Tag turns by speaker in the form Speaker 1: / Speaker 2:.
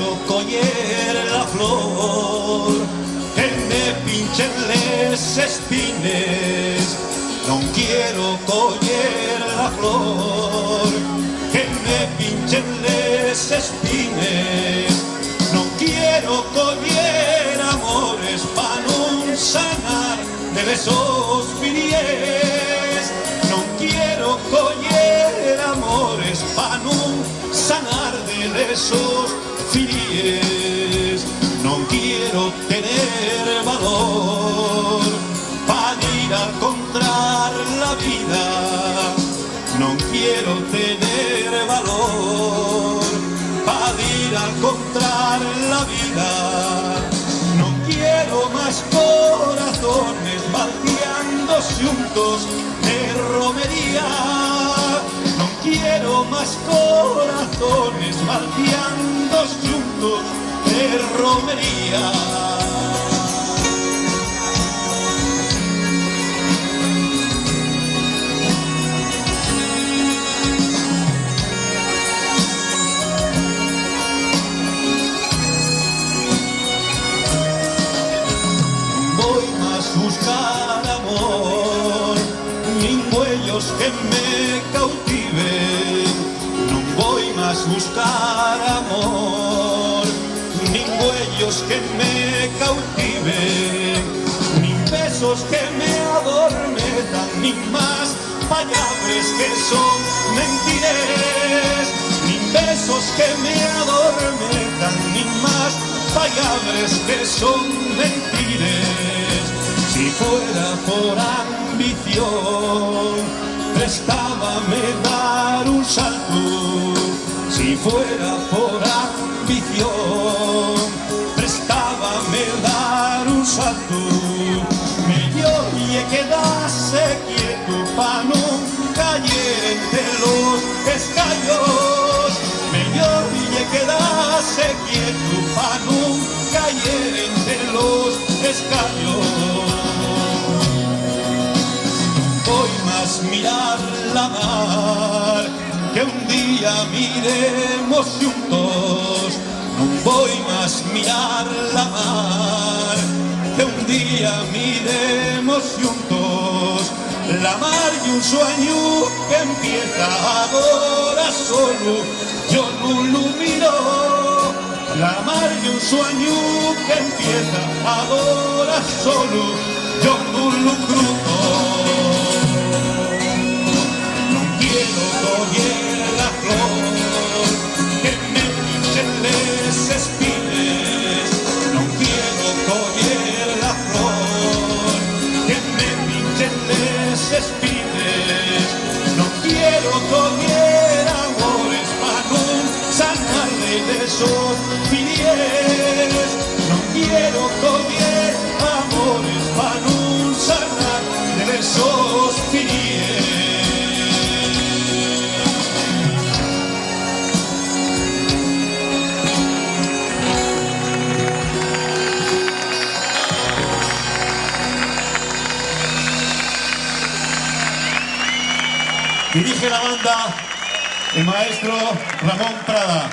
Speaker 1: quiero coller la flor, que me pinchen les espines. Non quiero coller la flor, que me pinchen les espines. Non quiero coller amores pa non sanar de lesos filies. Non quiero coller amores pa non sanar de lesos filies. Non quiero tener valor pa ir a encontrar la vida. Non quiero tener valor pa ir a encontrar la vida. No quiero más corazones baldeando juntos de romería. No quiero más corazones baldeando juntos de romería. Buscar amor, nin huellos que me cautiven. Non voy más buscar amor, nin huellos que me cautiven, nin besos que me adormezan, nin más palabras que son mentiras, nin besos que me adormezan, nin más palabras que son mentiras. Si fuera por ambición, prestábame dar un salto. Si fuera por ambición, prestábame dar un salto. Mellor lle quedase quieto pa non caer entre los escallos. Mellor lle quedase quieto pa non caer entre los escallos. Voy más mirar la mar, que un día miremos juntos. No voy más mirar la mar, que un día miremos juntos. La mar y un sueño que empieza ahora solo, yo no lo miro. La mar y un sueño que empieza ahora solo, yo no lo cruzo. Quiero coger la flor, que me pinchen les espines. No quiero coger la flor, que me pinchen les espines. No quiero coger amores pa' non sanar de esos filies. No quiero coger amores pa' non sanar de esos filies. Dirige la banda el maestro Ramón Prada.